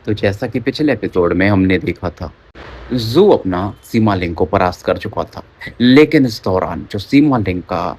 तो जैसा कि पिछले एपिसोड में हमने देखा था, ज़ू अपना सीमा लिंक को परास्त कर चुका था। लेकिन इस दौरान जो सीमा लिंक का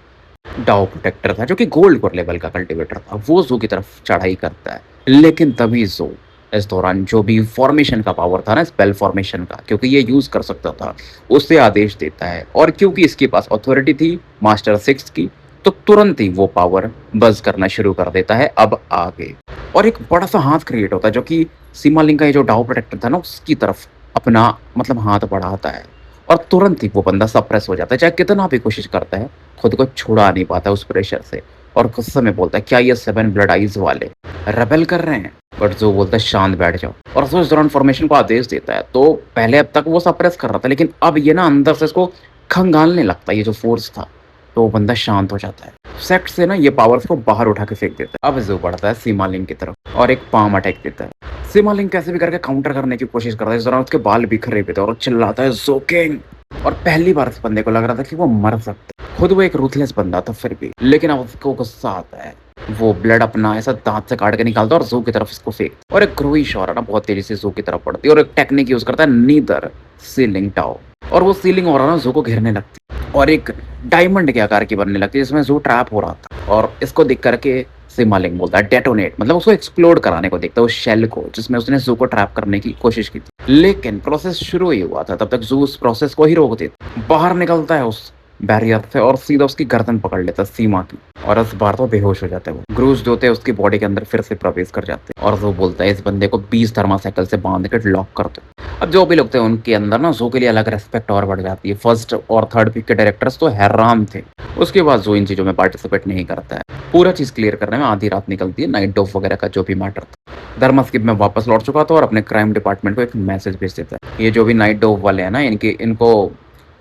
डाओ प्रोटेक्टर था, जो कि गोल्ड कोर लेवल का कल्टीवेटर था, वो ज़ू की तरफ चढ़ाई करता है। लेकिन तभी ज़ू इस दौरान जो भी फॉर्मेशन का पावर था ना, स्पेल फॉर्मेशन का, क्योंकि ये यूज़ कर सकता था, उसे आदेश देता है। और क्योंकि इसके पास अथॉरिटी थी मास्टर 6 की, तो तुरंत ही वो पावर बज़ करना शुरू कर देता है अब आगे। और एक बड़ा-सा हाथ क्रिएट होता है, जो कि सीमा लिंक का ये जो डाओ प्रोटेक्टर था ना, उसकी तरफ अपना मतलब हाथ बढ़ाता है। और तुरंत ही वो बंदा सप्रेस हो जाता है, चाहे कितना भी कोशिश करता है, खुद को छुड़ा नहीं पाता उस प्रेशर से। और गुस्से में बोलता है, क्या ये 7 ब्लड आइज़ वाले रेबेल कर रहे हैं? बट जो बोलता है, शांत बैठ जाओ। और वो इस दौरान फॉर्मेशन को आदेश देता है। तो पहले अब तक वो सप्रेस कर रहा था, लेकिन अब ये ना अंदर से इसको खंगालने लगता है, ये जो फ़ोर्स था। तो वो बंदा शांत हो जाता है। सेक्ट से ना ये पावर्स को बाहर उठा के फेंक देता है। अब ज़ू बढ़ता है सीमा लिंक की तरफ और एक पाम अटैक देता है। सीमा लिंक कैसे भी करके काउंटर करने की कोशिश करता है। इस दौरान उसके बाल बिखरे हुए थे और वो चिल्लाता है, ज़ोकिंग। और पहली बार इस बंदे को लग रहा था कि वो मर सकता है। खुद वो एक रूथलेस बंदा था फिर भी, लेकिन अब उसको गुस्सा आता है। वो ब्लड अपना ऐसा दांत से काट के निकालता है और ज़ू की तरफ इसको फेंकता है। और एक ग्रोही शॉट है ना, बहुत तेजी से ज़ू की तरफ पड़ती है और एक टेक्निक यूज करता है, नीदर सीलिंग टाओ। और वो सीलिंग हो रहा ना, ज़ू को घेरने लगती है और एक डायमंड के आकार की बनने लगती है, जिसमें ज़ू ट्रैप हो रहा था। और इसको देख करके सीमा लिंक बोलता है, डेटोनेट, मतलब उसको एक्सप्लोड कराने को देखता है, उस शेल को जिसमें उसने ज़ू को ट्रैप करने की कोशिश की थी। लेकिन प्रोसेस शुरू ही हुआ था, तब तक ज़ू उस प्रोसेस को ही रोक देता, बाहर निकलता है उस बैरियर से और सीधा उसकी गर्दन पकड़ लेता है सीमा की। और इस बार तो बेहोश हो जाता है वो। ग्रूज जो होते हैं उसकी बॉडी के अंदर फिर से प्रवेश कर जाते हैं। और वो बोलता है, इस बंदे को 20 थर्मासाइकिल से बांध के लॉक कर दो। अब जो भी लोग थे उनके अंदर ना ज़ू के लिए अलग रेस्पेक्ट और बढ़ जाती है। फर्स्ट और थर्ड पिक के डायरेक्टर्स तो हैरान थे। उसके बाद ज़ू इन चीज़ों में पार्टिसिपेट नहीं करता है। पूरा चीज़ क्लियर करने में आधी रात निकलती है। नाइट डॉफ वगैरह का जो भी मैटर था, धर्मस्किप में वापस लौट चुका था और अपने क्राइम डिपार्टमेंट को एक मैसेज भेज देता है, ये जो भी नाइट डॉफ वाले हैं ना, इनको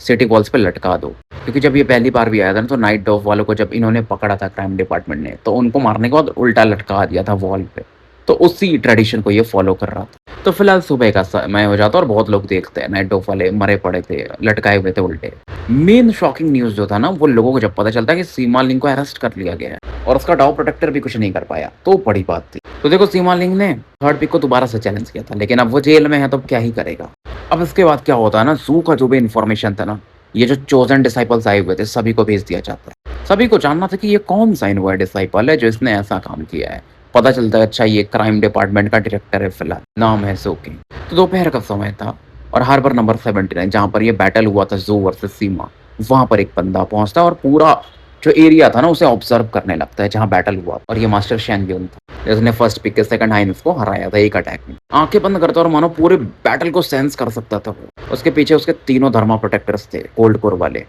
सिटी वॉल्स पे लटका दो। क्योंकि जब ये पहली बार भी आया था ना, तो नाइट डॉफ वालों को जब इन्होंने पकड़ा था क्राइम डिपार्टमेंट ने, तो उनको मारने के बाद उल्टा लटका दिया था वॉल पे। तो उसी ट्रेडिशन को ये फॉलो कर रहा था। तो फिलहाल सुबह का समय हो जाता है और बहुत लोग देखते हैं नाइट डॉफ वाले मरे पड़े थे, लटकाए हुए थे उल्टे। मेन शॉकिंग न्यूज़ जो था ना, वो लोगों को जब पता चलता है कि सीमा लिंक को अरेस्ट कर लिया गया है और उसका डाउ प्रोटेक्टर भी कुछ नहीं कर पाया, तो बड़ी बात थी। तो देखो, सीमा लिंक ने थर्ड पिक को दोबारा से चैलेंज किया था, लेकिन अब वो जेल में है, तो क्या ही करेगा। अब इसके बाद क्या होता है ना, ज़ू का जो भी इन्फॉर्मेशन था ना, ये जो चोजन डिसाइपल्स आए हुए थे, सभी को भेज दिया जाता है। सभी को जानना था कि ये कौन सा इनवॉय डिसाइपल है जो इसने ऐसा काम किया है। पता चलता है, अच्छा ये क्राइम डिपार्टमेंट का डायरेक्टर है, फिलहाल नाम है ज़ोकिंग। तो दोपहर का समय था और हार्बर नंबर 79, जहाँ पर ये बैटल हुआ था ज़ू वर्सेस सीमा, वहाँ पर एक बंदा पहुँचता है और पूरा जो एरिया था ना, उसे ऑब्जर्व करने लगता है जहाँ बैटल हुआ। और ये मास्टर शैंगयून था, जिसने फर्स्ट पिक के सेकंड हाइनेस को हराया था एक अटैक में। आंखें बंद करता और मानो पूरे बैटल को सेंस कर सकता था वो। उसके पीछे उसके तीनों धर्मा प्रोटेक्टर्स थे, गोल्ड कोर वाले।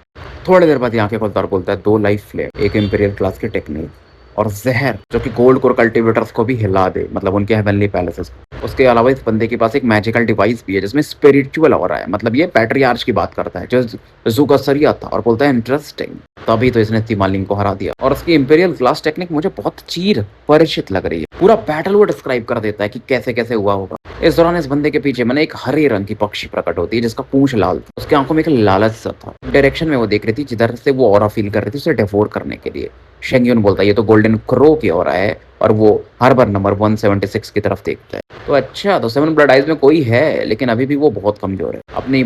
थोड़ी देर बाद ये आंखें खोलता और बोलता है, 2 लाइफ फ्लेयर, एक इंपीरियल क्लास की टेक्निक और जहर, जो कि गोल्ड कोर कल्टीवेटर्स को भी हिला दे, मतलब उनके हेवनली पैलेसेस को। उसके अलावा इस बंदे के पास एक मैजिकल डिवाइस भी है, जिसमें स्पिरिचुअल हो रहा है, मतलब ये पैट्रियार्च की बात करता है, जो ज़ू का सरिया था। और बोलता है, इंटरेस्टिंग। तभी तो इसने सीमा लिंक को हरा दिया। और उसकी इंपीरियल क्लास टेक्निक मुझे बहुत चीर परिचित लग रही है। पूरा बैटल वो डिस्क्राइब कर देता है कि कैसे कैसे हुआ होगा। इस दौरान इस बंदे के पीछे मैंने एक हरे रंग की पक्षी प्रकट होती है, जिसका पूंछ लाल था। उसकी आंखों में एक लालच सा था। डायरेक्शन में वो देख रही थी जिधर से वो ऑरा फील कर रही थी, उसे डेवोर करने के लिए। शेंग्यून बोलता है, ये तो गोल्डन क्रो की ऑरा है। और वो हार्बर नंबर 176 की तरफ देखता है। तो अच्छा, तो 7 ब्लड आइज में कोई है, लेकिन अभी भी वो बहुत कमजोर है। अपनी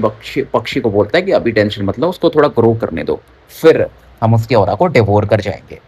पक्षी को बोलता है कि अभी टेंशन मतलब, उसको थोड़ा ग्रो करने दो, फिर हम उसकी ऑरा को डिवोर कर जाएंगे।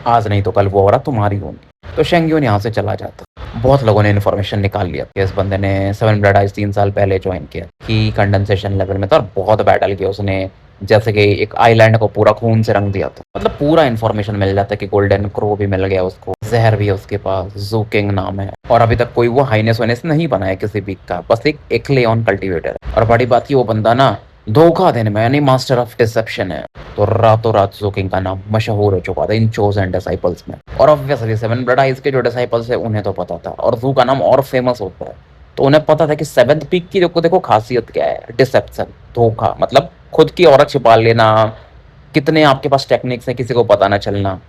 आज नहीं तो कल वो ऑरा तुम्हारी होगी। तो शेंग्यून यहाँ से चला जाता। बहुत लोगों ने इन्फॉर्मेशन निकाल लिया कि इस बंदे ने 7 ब्लड आइज 3 साल पहले ज्वाइन किया, कि कंडेंसेशन लेवल में था और बहुत बैटल किया उसने, जैसे कि एक आइलैंड को पूरा खून से रंग दिया था। मतलब पूरा इन्फॉर्मेशन मिल जाता है कि गोल्डन क्रो भी मिल गया उसको, जहर भी है उसके पास, ज़ोकिंग नाम है। और अभी तक कोई वो हाइनेस वाइनेस नहीं बना है किसी भी का, बस एक एक्लेयन कल्टीवेटर। और बड़ी बात की, वो बंदा ना धोखा देने में यानी मास्टर ऑफ डिसेप्शन है। तो रातों रात ज़ोकिंग का नाम मशहूर हो चुका था इन चोजन डिसाइपल्स में। और ऑब्वियसली 7 ब्लड आइज के जो डिसाइपल्स है उन्हें तो पता था, और ज़ू का नाम और फेमस होता है, तो उन्हें पता था कि 7th पीक की देखो खासियत क्या है, डिसेप्शन, धोखा, मतलब खुद की औरत छिपा लेना। कितने आपके पास टेक्निक्स हैं किसी को पता ना चलना।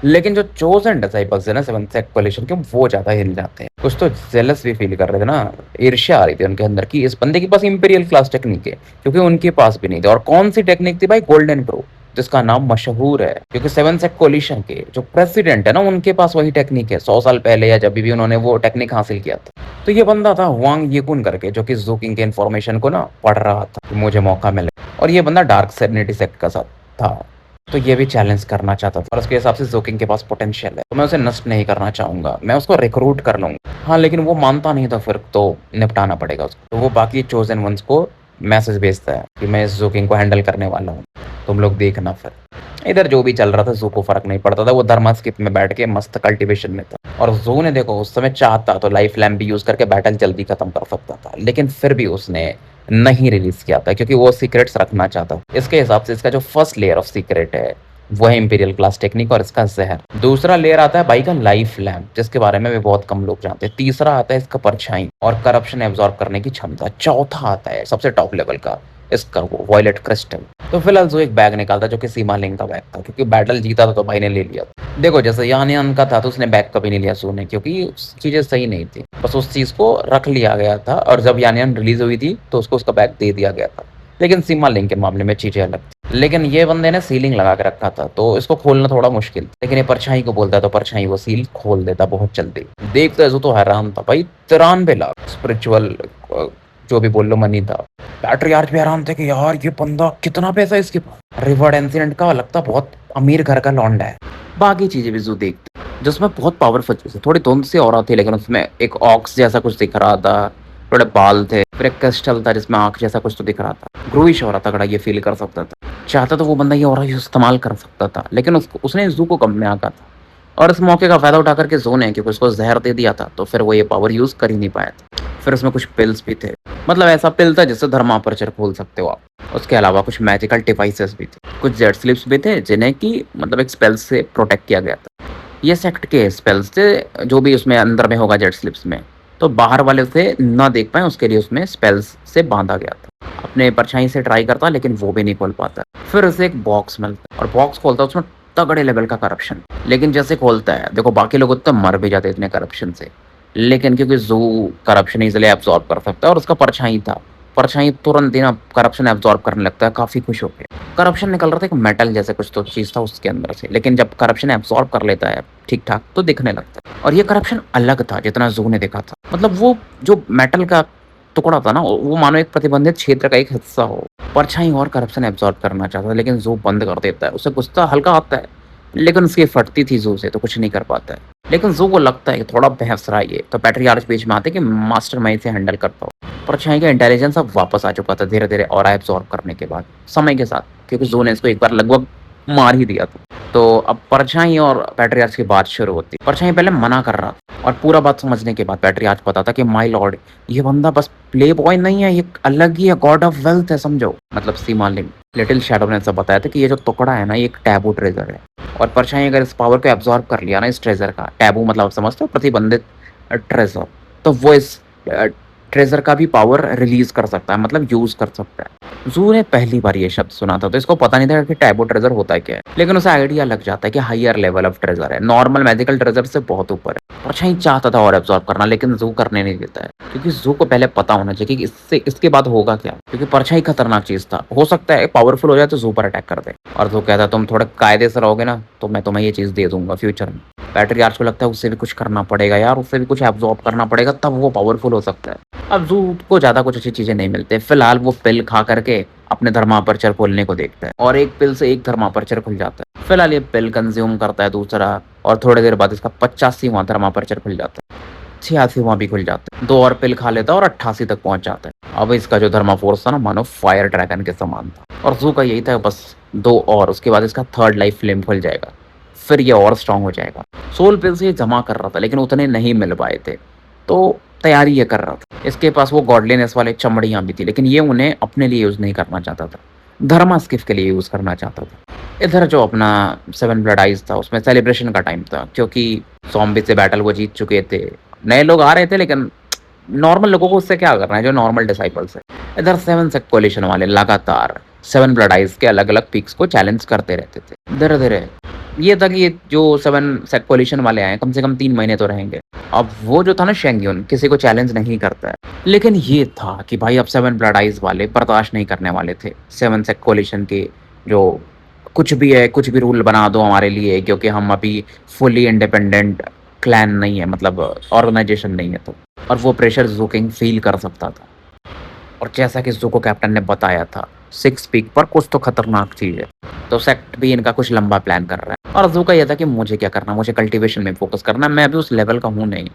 लेकिन जो चोजन डिसाइपल्स है ना 7th सेक्ट कोलिशन के, वो ज्यादा हिल जाते हैं। कुछ तो जेलस भी फील कर रहे थे ना, ईर्ष्या आ रही थी उनके अंदर की इस बंदे के पास इंपीरियल क्लास टेक्निक है, क्योंकि उनके पास भी नहीं थी। और कौन सी टेक्निक थी भाई? गोल्डन क्रो, जिसका नाम मशहूर है, क्योंकि सेवन सेक कोलिशन के जो प्रेसिडेंट है ना, उनके पास वही टेक्निक है 100 साल पहले या जब भी उन्होंने वो टेक्निक हासिल किया था। तो ये बंदा था हुआंग येकुन करके, जो कि ज़ू किंग के इन्फॉर्मेशन को ना पढ़ रहा था कि मुझे मौका मिले, और ये बंदा डार्क सेरेनिटी सेक्ट का साथ था। तो ये भी चैलेंज करना चाहता था और उसके हिसाब से ज़ू किंग के पास पोटेंशियल है, तो मैं उसे नष्ट नहीं करना चाहूँगा, मैं उसको रिक्रूट कर लूँगा। हाँ, लेकिन वो मानता नहीं था, फिर तो निपटाना पड़ेगा उसको। तो वो बाकी चोज़न वन्स को मैसेज भेजता है कि मैं इस ज़ू किंग को हैंडल करने वाला हूँ, तुम लोग देखना फिर। इधर जो भी चल रहा था ज़ू को फ़र्क नहीं पड़ता था, वो धर्मास्किप में बैठ के मस्त कल्टीवेशन में था। और ज़ू ने देखो उस समय चाहता तो लाइफ लैम्प भी यूज़ करके बैटल जल्दी खत्म कर सकता था, लेकिन फिर भी उसने नहीं रिलीज़ किया था क्योंकि वो सीक्रेट्स रखना चाहता था। इसके हिसाब से इसका जो फर्स्ट लेयर ऑफ सीक्रेट है वो है इंपीरियल क्लास टेक्निक और इसका ज़हर। दूसरा लेयर आता है भाई का लाइफ लैम्प, जिसके बारे में भी बहुत कम लोग जानते हैं। तीसरा आता है इसका परछाई और करप्शन एब्जॉर्ब करने की क्षमता। चौथा आता है सबसे टॉप लेवल का इसका वो वॉयलेट क्रिस्टल। तो फिलहाल जो एक बैग निकालता जो कि सीमा लिंग का बैग था, क्योंकि बैटल जीता था तो भाई ने ले लिया था। देखो जैसे यान यान का था तो उसने बैग कभी नहीं लिया सू ने, क्योंकि चीज़ें सही नहीं थी, बस उस चीज़ को रख लिया गया था। और जब यान यान रिलीज हुई थी तो उसको उसका बैग दे दिया गया था। लेकिन सीमा लिंक के मामले में चीज़ें अलग थी। लेकिन ये बंदे ने सीलिंग लगा के रखा था तो इसको खोलना थोड़ा मुश्किल था। लेकिन ये परछाई को बोलता तो परछाई वो सील खोल देता बहुत जल्दी। देखते ऐसा तो हैरान था भाई, 93 लाख स्पिरिचुअल जो भी बोल लो मनी था। पैट्रियार्च भी हैरान थे कि यार ये बंदा कितना पैसा है इसके पास। रिवर्ड इंसिडेंट का लगता बहुत अमीर घर का लौंडा है। बाकी चीजें भी जो देखते जिसमें बहुत पावरफुल चीजें, थोड़ी धुंध सी और थी, लेकिन उसमें एक ऑक्स जैसा कुछ दिख रहा था, थोड़े बाल थे, फिर एक क्रिस्टल था जिसमें आंख जैसा कुछ तो दिख रहा था। ग्रोइश हो रहा था, ये फील कर सकता था। चाहता तो वो बंदा ये और इस्तेमाल कर सकता था, लेकिन उसने जू को कम में आका था। और इस मौके का फायदा उठा करके जो ने क्योंकि उसको जहर दे दिया था तो फिर वो ये पावर यूज कर ही नहीं पाया था। फिर उसमें कुछ पिल्स भी थे, मतलब ऐसा पिल था जिससे धर्मापर्चर खोल सकते हो आप। उसके अलावा कुछ मैजिकल डिवाइसेस भी थे, कुछ जेट स्लिप्स भी थे जिन्हें कि मतलब एक स्पेल्स से प्रोटेक्ट किया गया था। ये सेक्ट के स्पेल्स थे, जो भी उसमें अंदर में होगा जेट स्लिप्स में, तो बाहर वाले उसे ना देख पाए उसके लिए उसमें स्पेल्स से बांधा गया था। अपने परछाई से ट्राई करता लेकिन वो भी नहीं खोल पाता। फिर उसे एक बॉक्स मिलता और बॉक्स खोलता, उसमें तगड़े लेवल का करप्शन। लेकिन जैसे खोलता है देखो बाकी लोग तो मर भी जाते इतने करप्शन से, लेकिन क्योंकि जू करप्शन इजिली एब्जॉर्ब कर सकता है और उसका परछाई था, परछाई तुरंत ही ना करप्शन एब्जॉर्ब करने लगता है काफी खुश होकर। करप्शन निकल रहा था एक मेटल जैसे कुछ तो चीज था उसके अंदर से, लेकिन जब करप्शन एब्जॉर्ब कर लेता है ठीक ठाक तो दिखने लगता है। और ये करप्शन अलग था जितना जू ने देखा था, मतलब वो जो मेटल का टुकड़ा था ना वो मानो एक प्रतिबंधित क्षेत्र का एक हिस्सा हो। परछाई और करप्शन एब्जॉर्ब करना चाहता था लेकिन जू बंद कर देता है। उसे गुस्सा हल्का आता है लेकिन उसकी फटती थी जू से तो कुछ नहीं कर पाता है। लेकिन जू को लगता है कि थोड़ा बहस रहा है ये, तो पैट्रियार्च बीच में आते कि मास्टर मैं इसे हैंडल करता हूँ। परछाई का इंटेलिजेंस अब वापस आ चुका था धीरे धीरे और एब्जॉर्ब करने के बाद समय के साथ, क्योंकि जू ने इसको एक बार लगभग मार ही दिया था। तो अब परछाई और पैट्रियार्च की बात शुरू होती। परछाई पहले मना कर रहा था और पूरा बात समझने के बाद पैट्रियार्च पता था कि माय लॉर्ड ये बंदा बस प्ले बॉय नहीं है, ये अलग ही है, गॉड ऑफ वेल्थ है समझो, मतलब सीमा लिंग। लिटिल शैडो ने सब बताया था कि ये जो टुकड़ा है ना ये एक टैबू ट्रेजर है और परछाई अगर इस पावर को एब्जॉर्ब कर लिया ना इस ट्रेजर का, टैबू मतलब आप समझते हो प्रतिबंधित ट्रेजर, तो वो इस ट्रेजर का भी पावर रिलीज कर सकता है, मतलब यूज कर सकता है। जू ने पहली बार ये शब्द सुना था तो इसको पता नहीं था कि टैबू ट्रेजर होता क्या है, लेकिन उसे आइडिया लग जाता है कि हायर लेवल ऑफ ट्रेजर है, नॉर्मल मैजिकल ट्रेजर से बहुत ऊपर है। परछाई चाहता था और एब्जॉर्ब करना लेकिन जू करने नहीं देता है, क्योंकि जू को पहले पता होना चाहिए कि इससे इसके बाद होगा क्या, क्योंकि परछाई खतरनाक चीज था, हो सकता है पावरफुल हो जाए तो जू पर अटैक कर दे। और जू कहता तुम थोड़े कायदे से रहोगे ना तो मैं तुम्हें ये चीज दे दूंगा फ्यूचर में। पैट्रियार्च को लगता है उससे भी कुछ करना पड़ेगा यार, उससे भी कुछ एब्जॉर्ब करना पड़ेगा तब वो पावरफुल हो सकता है। अब जू को ज्यादा कुछ अच्छी चीजें नहीं मिलते, फिलहाल वो पिल खा करके अपने धर्मापर्चर खोलने को देखता है और एक पिल से एक धर्मापर्चर खुल जाता है। फिलहाल ये पिल कंज्यूम करता है दूसरा और थोड़ी देर बाद इसका 85वां धर्मापर्चर खुल जाता है, 86वां भी खुल जाता है। 2 और पिल खा लेता है और 88 तक पहुंच जाता है। अब इसका जो धर्मा फोर्स था ना मानो फायर ड्रैगन के समान था और जू का यही था बस 2 और उसके बाद इसका थर्ड लाइफ फ्लेम खुल जाएगा, फिर ये और स्ट्रांग हो जाएगा। सोल पिल्स ये जमा कर रहा था लेकिन उतने नहीं मिल पाए थे तो तैयारी ये कर रहा था। इसके पास वो गॉडलीनेस वाले चमड़ियाँ भी थी लेकिन ये उन्हें अपने लिए यूज़ नहीं करना चाहता था, धर्मा स्किफ के लिए यूज़ करना चाहता था। इधर जो अपना 7 ब्लड आइज था उसमें सेलिब्रेशन का टाइम था, क्योंकि ज़ॉम्बी से बैटल वो जीत चुके थे। नए लोग आ रहे थे लेकिन नॉर्मल लोगों को उससे क्या करना है जो नॉर्मल डिसाइपल्स है। इधर 7 सेक्ट कोलिशन वाले लगातार 7 ब्लड आइज के अलग अलग पीक्स को चैलेंज करते रहते थे। धीरे धीरे ये था कि ये जो 7 सेक्ट कोलिशन वाले आए कम से कम 3 महीने तो रहेंगे। अब वो जो था ना शेंग्यून किसी को चैलेंज नहीं करता है, लेकिन ये था कि भाई अब 7 ब्लड आइज वाले बर्दाश्त नहीं करने वाले थे 7 सेक्ट कोलिशन के जो कुछ भी है, कुछ भी रूल बना दो हमारे लिए, क्योंकि हम अभी फुली इंडिपेंडेंट क्लैन नहीं है, मतलब ऑर्गेनाइजेशन नहीं है तो। और वो प्रेशर ज़ू किंग फ़ील कर सकता था। और जैसा कि ज़ू को कैप्टन ने बताया था, 6 पीक पर कुछ तो खतरनाक चीज़ है। तो सेक्ट भी इनका कुछ लंबा प्लान कर रहा है और ज़ू का ये था कि मुझे क्या करना, मुझे कल्टीवेशन में फ़ोकस करना है, मैं अभी उस लेवल का हूँ नहीं।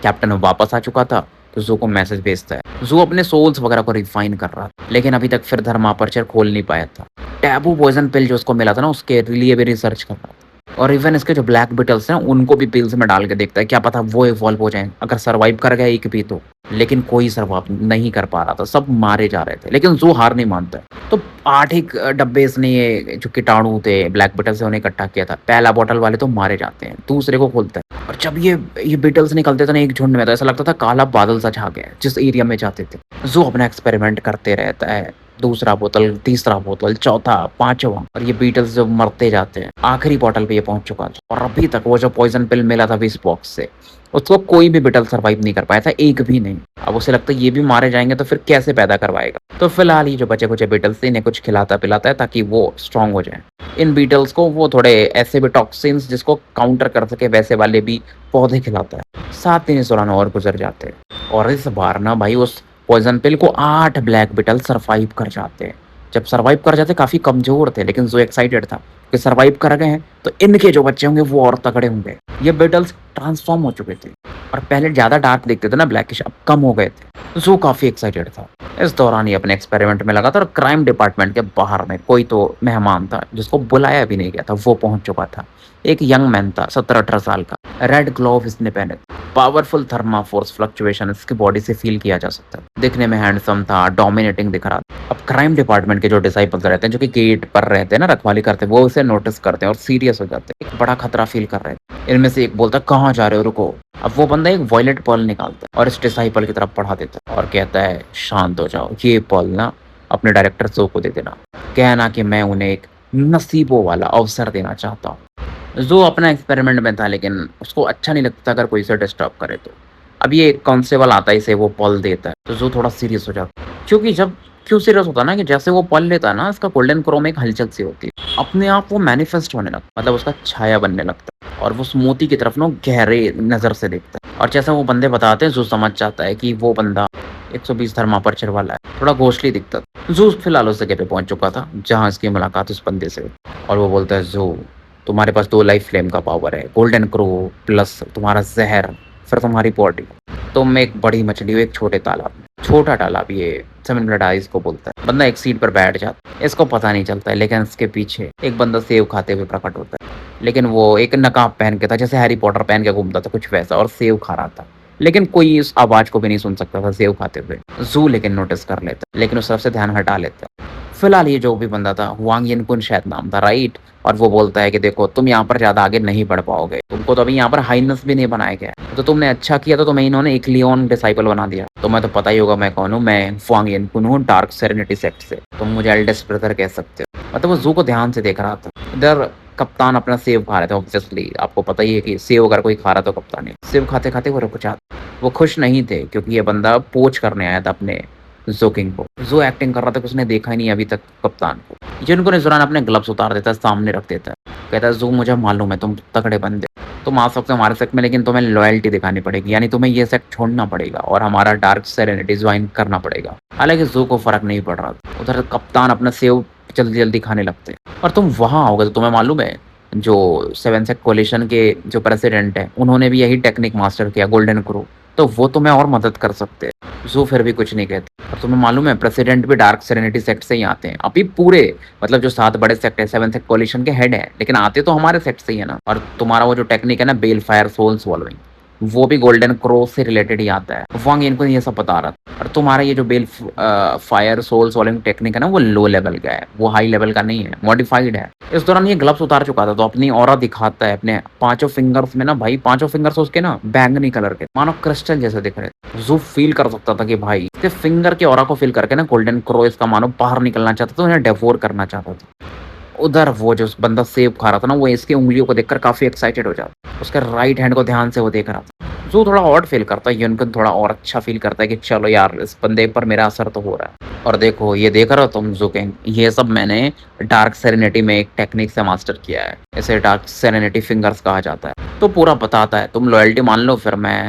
कैप्टन वापस आ चुका था, तो ज़ू को मैसेज भेजता है। ज़ू अपने सोल्स वगैरह को रिफाइन कर रहा था, लेकिन अभी तक फिर धर्म अपर्चर खोल नहीं पाया था। टैबू पॉइज़न पिल जो उसको मिला था ना, उसके लिए भी रिसर्च कर रहा था। और इवन इसके जो ब्लैक बीटल्स हैं, उनको भी पिल्स में डाल के देखता है, क्या पता वो इवॉल्व हो जाएँ, अगर सर्वाइव कर गया एक भी तो। लेकिन कोई सर्वाइव नहीं कर पा रहा था, सब मारे जा रहे थे, लेकिन ज़ू हार नहीं मानता है। तो 8 ही डब्बे इसने ये जो कीटाणु थे, ब्लैक बीटल से उन्हें इकट्ठा किया था। पहला बॉटल वाले तो मारे जाते हैं, दूसरे को खोलता है और जब ये बीटल्स निकलते थे ना एक झुंड में, तो ऐसा लगता था काला बादल सा छा गया है, जिस एरिया में जाते थे। ज़ू अपना एक्सपेरिमेंट करते रहता है, दूसरा बोतल, तीसरा बोतल, चौथा, पाँचवाँ, और ये बीटल्स जब मरते जाते हैं, आखिरी बॉटल पे ये पहुँच चुका था। और अभी तक वो जो पॉइज़न पिल मिला था विस बॉक्स से, उसको कोई भी बीटल सर्वाइव नहीं कर पाया था, एक भी नहीं। अब उसे लगता है ये भी मारे जाएँगे तो फिर कैसे पैदा करवाएगा? तो फिलहाल ये जो बचे-कुचे बीटल्स थे, इन्हें कुछ खिलाता-पिलाता है ताकि वो स्ट्रॉन्ग हो जाएँ। इन बीटल्स को वो थोड़े ऐसे भी टॉक्सिन्स जिसको काउंटर कर सके वैसे वाले भी पौधे खिलाता है। 7 दिन इस दौरान और गुज़र जाते हैं और इस बार ना भाई उस पॉइज़न पिल को 8 ब्लैक बीटल सर्वाइव कर जाते हैं। जब सर्वाइव कर जाते काफ़ी कमज़ोर थे, लेकिन ज़ो एक्साइटेड था कि सर्वाइव कर गए हैं तो इनके जो बच्चे होंगे वो और तगड़े होंगे। ये बीटल्स ट्रांसफ़ॉर्म हो चुके थे और पहले ज़्यादा डार्क दिखते थे ना ब्लैकिश, अब कम हो गए थे। ज़ो काफ़ी एक्साइटेड था। इस दौरान ये अपने एक्सपेरिमेंट में लगा था और क्राइम डिपार्टमेंट के बाहर में कोई तो मेहमान था जिसको बुलाया भी नहीं गया था, वो पहुँच चुका था। एक यंग मैन था 17-18 साल का। रेड ग्लोव इसने पहने थे। पावरफुल थर्मा फोर्स फ्लक्चुएशन इसकी बॉडी से फील किया जा सकता है। दिखने में हैंडसम था, डोमिनेटिंग दिख रहा था। अब क्राइम डिपार्टमेंट के जो डिसाइपल्स रहते हैं, जो कि गेट पर रहते हैं ना, रखवाली करते हैं, वो उसे नोटिस करते हैं और सीरियस हो जाते हैं। एक बड़ा खतरा फील कर रहे थे। इनमें से एक बोलता है, कहाँ जा रहे हो, रुको। अब वो बंदा एक वॉयलेट पर्ल निकालता है और इस डिसाइपल की तरफ बढ़ा देता है और कहता है, शांत हो जाओ, ये पर्ल ना अपने डायरेक्टर ज़ो को दे देना, कहना कि मैं उन्हें एक नसीबों वाला अवसर देना चाहता हूँ। ज़ो अपना एक्सपेरिमेंट में था, लेकिन उसको अच्छा नहीं लगता अगर कोई इसे डिस्टर्ब करे तो। अब ये कांस्टेबल आता है, इसे वो पल देता है, तो ज़ो थोड़ा सीरियस हो जाता है। क्योंकि जब क्यों सीरियस होता है ना, कि जैसे वो पल लेता है ना, इसका गोल्डन क्रो में एक हलचल सी होती है। अपने आप वो मैनिफेस्ट होने लगता है, मतलब उसका छाया बनने लगता है और वो उस मोती की तरफ ना गहरे नज़र से देखता है। और जैसे वो बंदे बताते हैं, ज़ो समझ जाता है कि वो बंदा 120 थर्मापर्चर वाला है, थोड़ा घोस्टली दिखता था। ज़ो फिलहाल उस जगह पे पहुंच चुका था जहाँ इसकी मुलाकात उस बंदे से हुई और वो बोलता है, ज़ो तुम्हारे पास 2 लाइफ फ्लेम का पावर है, गोल्डन क्रो प्लस तुम्हारा ज़हर, फिर तुम्हारी बॉडी। तुम एक बड़ी मछली हो एक छोटे तालाब में। छोटा तालाब, ये 7 ब्लड आइज़ को बोलता है। बंदा एक सीट पर बैठ जाता है, इसको पता नहीं चलता है, लेकिन इसके पीछे एक बंदा सेव खाते हुए प्रकट होता है। लेकिन वो एक नकाब पहन के था, जैसे हैरी पॉटर पहन के घूमता था, कुछ वैसा, और सेव खा रहा था। लेकिन कोई इस आवाज़ को भी नहीं सुन सकता था सेव खाते हुए। ज़ू लेकिन नोटिस कर लेता है, लेकिन उस तरफ से ध्यान हटा लेता है। फिलहाल ये जो भी बंदा था, हुआंग यिनकुन शायद नाम था, राइट? और वो बोलता है कि देखो, तुम यहाँ पर ज़्यादा आगे नहीं बढ़ पाओगे, तुमको तो अभी यहाँ पर हाइनेस भी नहीं बनाया गया है। तो तुमने अच्छा किया, तो तुम्हें इन्होंने एक लियोन डिसाइपल बना दिया। तुम्हें तो पता ही होगा मैं कौन हूँ, मैं हुआंग यिनकुन हूँ, डार्क सेरेनिटी सेक्ट से। तुम मुझे एल्डेस्ट ब्रदर कह सकते हो। मतलब वो ज़ू को ध्यान से देख रहा था। इधर कप्तान अपना सेव खा रहे थे, ऑब्वियसली आपको पता ही है कि सेव अगर कोई खा रहा तो कप्तान है। सेव खाते-खाते वो रुक जाते। वो खुश नहीं थे क्योंकि ये बंदा पोच करने आया था अपने ज़ो किंग को। ज़ो एक्टिंग कर रहा था कि उसने देखा ही नहीं अभी तक कप्तान को। जिनको इस दौरान अपने ग्लव्स उतार देता है, सामने रख देता है। कहता है, ज़ो मुझे मालूम है तुम तगड़े बंदे, तुम आ सकते हो हमारे सेक्ट में, लेकिन तुम्हें लॉयल्टी दिखानी पड़ेगी, यानी तुम्हें ये सेक्ट छोड़ना पड़ेगा और हमारा डार्क सेरेनिटी ज्वाइन करना पड़ेगा। हालांकि ज़ो को फर्क नहीं पड़ रहा था। उधर कप्तान अपना सेव जल्दी-जल्दी खाने लगते हैं और तुम वहाँ आओगे तो तुम्हें मालूम है जो 7 सेक्ट कोलिशन के जो प्रेसिडेंट हैं, उन्होंने भी यही टेक्निक मास्टर किया, गोल्डन क्रो, तो वो तुम्हें और मदद कर सकते हैं। ज़ू फिर भी कुछ नहीं कहते। और तुम्हें मालूम है प्रेसिडेंट भी डार्क सेरेनिटी सेक्ट से ही आते हैं। अभी पूरे मतलब जो 7 बड़े सेक्ट है, 7 सेक्ट कोलिशन के हेड है, लेकिन आते तो हमारे सेक्ट से ही है ना। और तुम्हारा वो जो टेक्निक है ना, बेल फायर सोल स्वॉलोइंग, वो भी गोल्डन क्रो से रिलेटेड ही आता है। वांग इनको ये सब बता रहा था। और तुम्हारा ये जो bell fire soul swallowing technique है ना, वो लो लेवल का है, वो हाई लेवल का नहीं है, मॉडिफाइड है। इस दौरान ये ग्लव्स उतार चुका था, तो अपनी ऑरा दिखाता है अपने 5 फिंगर्स में ना भाई, 5 फिंगर्स उसके ना बैंगनी कलर के, मानो क्रिस्टल जैसे दिख रहे थे। ज़ू फील कर सकता था कि भाई इसके फिंगर के ऑरा को फील करके ना गोल्डन क्रो इसका मानो बाहर निकलना चाहता था, उन्हें डेवोर करना चाहता था। उधर वो जो बंदा सेब खा रहा था ना, वो इसकी उंगलियों को देखकर काफी एक्साइटेड हो जाता। उसके राइट हैंड को ध्यान से वो देख रहा था। ज़ू थोड़ा ऑड फ़ील करता है, युनकुन थोड़ा और अच्छा फ़ील करता है कि चलो यार इस बंदे पर मेरा असर तो हो रहा है। और देखो ये देख रहे हो तुम ज़ूकिंग, ये सब मैंने डार्क सेरेनिटी में एक टेक्निक से मास्टर किया है। इसे डार्क सेरेनिटी फिंगर्स कहा जाता है। तो पूरा बताता है, तुम लॉयल्टी मान लो फिर मैं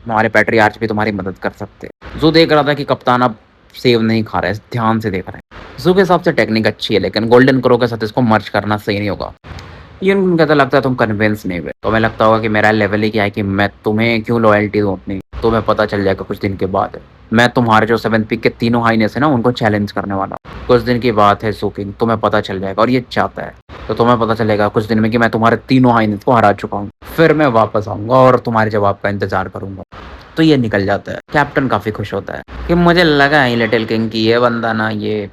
हमारे पैट्रियार्च भी तुम्हारी मदद कर सकते हैं। ज़ू देख रहा था कि कप्तान अब सेव नहीं खा रहा है, ध्यान से देख रहा है। ज़ू के हिसाब से टेक्निक अच्छी है लेकिन गोल्डन क्रो के साथ इसको मर्ज करना सही नहीं होगा। ये उनको तो लगता है तुम कन्विंस नहीं हुए। तुम्हें लगता होगा कि मेरा लेवल ही क्या है कि मैं तुम्हें क्यों लॉयल्टी दूँ अपनी। तुम्हें पता चल जाएगा कुछ दिन के बाद। मैं तुम्हारे जो 7th पिक के तीनों हाईनेस है ना उनको चैलेंज करने वाला हूँ। कुछ दिन की बात है ज़ूकिंग, तुम्हें पता चल जाएगा और ये चाहता है। तो तुम्हें पता चलेगा कुछ दिन में कि मैं तुम्हारे तीनों हाईनेस को हरा चुका हूँ। फिर मैं वापस आऊँगा और तुम्हारे जवाब का इंतज़ार करूँगा। तो ये निकल जाता है। कैप्टन काफ़ी खुश होता है कि मुझे लगा है लिटिल किंग कि ये बंदा ना ये